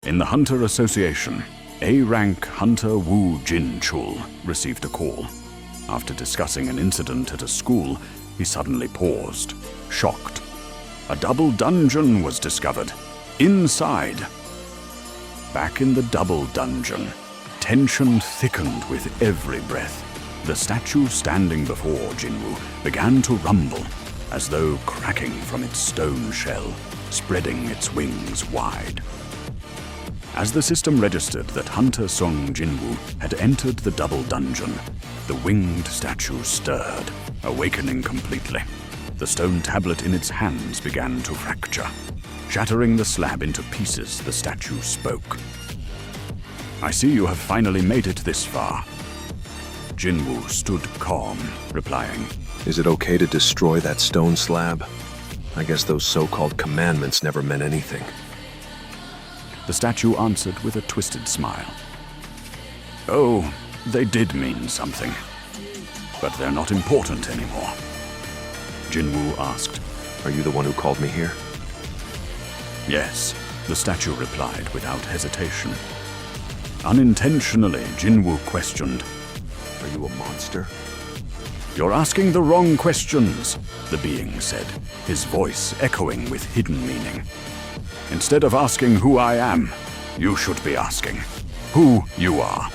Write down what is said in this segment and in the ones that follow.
In the Hunter Association, A-rank Hunter Woo Jin-chul received a call. After discussing an incident at a school, he suddenly paused, shocked. A double dungeon was discovered. Inside. Back in the double dungeon, tension thickened with every breath. The statue standing before Jinwoo began to rumble, as though cracking from its stone shell, spreading its wings wide. As the system registered that Hunter Song Jinwoo had entered the double dungeon, the winged statue stirred, awakening completely. The stone tablet in its hands began to fracture. Shattering the slab into pieces, the statue spoke. "I see you have finally made it this far." Jinwoo stood calm, replying, Is it okay to destroy that stone slab? I guess those so-called commandments never meant anything. The statue answered with a twisted smile. "Oh, they did mean something. But they're not important anymore." Jinwoo asked. Are you the one who called me here? "Yes," the statue replied without hesitation. Unintentionally, Jinwoo questioned, Are you a monster? "You're asking the wrong questions," the being said, his voice echoing with hidden meaning. "Instead of asking who I am, you should be asking who you are."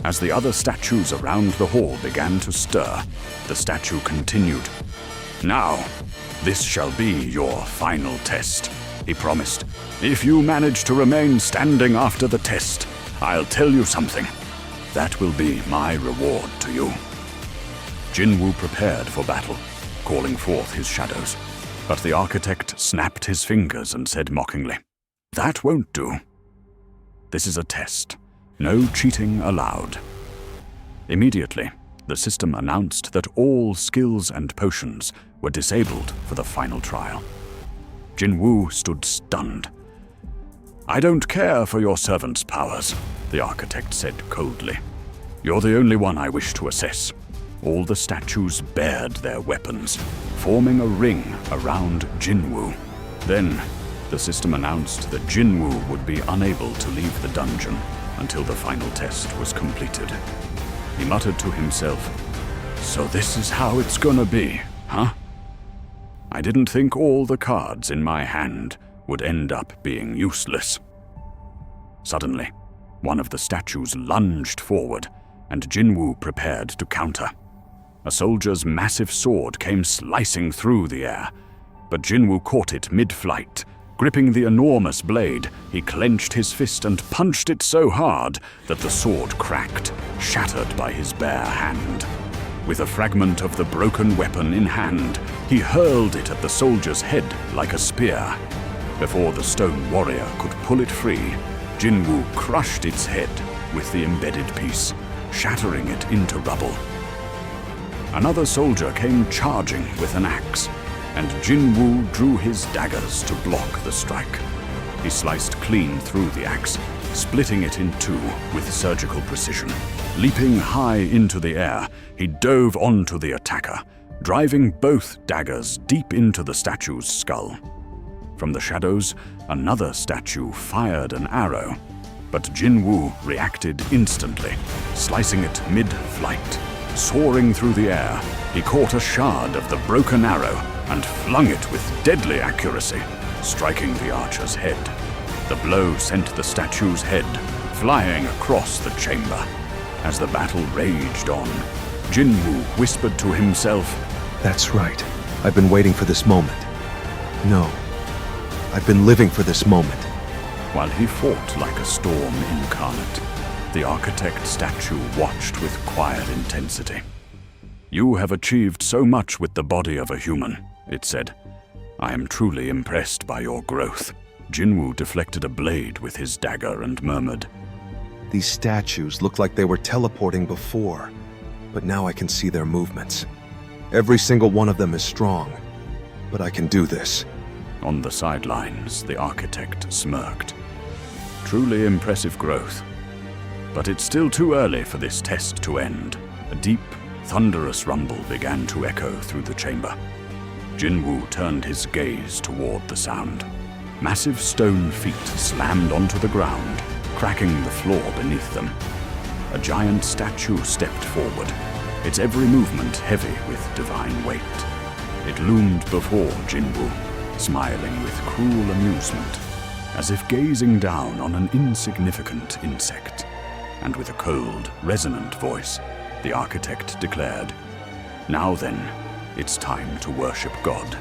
As the other statues around the hall began to stir, the statue continued. "Now, this shall be your final test," he promised. "If you manage to remain standing after the test, I'll tell you something. That will be my reward to you." Jinwoo prepared for battle, calling forth his shadows. But the architect snapped his fingers and said mockingly, "That won't do. This is a test. No cheating allowed." Immediately, the system announced that all skills and potions were disabled for the final trial. Jinwoo stood stunned. "I don't care for your servant's powers," the architect said coldly. "You're the only one I wish to assess." All the statues bared their weapons, forming a ring around Jinwoo. Then, the system announced that Jinwoo would be unable to leave the dungeon until the final test was completed. He muttered to himself, "So this is how it's gonna be, huh? I didn't think all the cards in my hand would end up being useless." Suddenly, one of the statues lunged forward, and Jinwoo prepared to counter. A soldier's massive sword came slicing through the air, but Jinwoo caught it mid-flight. Gripping the enormous blade, he clenched his fist and punched it so hard that the sword cracked, shattered by his bare hand. With a fragment of the broken weapon in hand, he hurled it at the soldier's head like a spear. Before the stone warrior could pull it free, Jinwoo crushed its head with the embedded piece, shattering it into rubble. Another soldier came charging with an axe, and Jinwoo drew his daggers to block the strike. He sliced clean through the axe, splitting it in two with surgical precision. Leaping high into the air, he dove onto the attacker, driving both daggers deep into the statue's skull. From the shadows, another statue fired an arrow, but Jinwoo reacted instantly, slicing it mid-flight. Soaring through the air, he caught a shard of the broken arrow and flung it with deadly accuracy, striking the archer's head. The blow sent the statue's head flying across the chamber. As the battle raged on, Jinwoo whispered to himself, That's right. I've been waiting for this moment. No. I've been living for this moment. While he fought like a storm incarnate, the architect statue watched with quiet intensity. "You have achieved so much with the body of a human," it said. "I am truly impressed by your growth." Jinwoo deflected a blade with his dagger and murmured, These statues look like they were teleporting before, but now I can see their movements. Every single one of them is strong, but I can do this. On the sidelines, the architect smirked. Truly impressive growth. But it's still too early for this test to end. A deep, thunderous rumble began to echo through the chamber. Jinwoo turned his gaze toward the sound. Massive stone feet slammed onto the ground, cracking the floor beneath them. A giant statue stepped forward, its every movement heavy with divine weight. It loomed before Jinwoo, smiling with cruel amusement, as if gazing down on an insignificant insect. And with a cold, resonant voice, the architect declared, "Now then, it's time to worship God."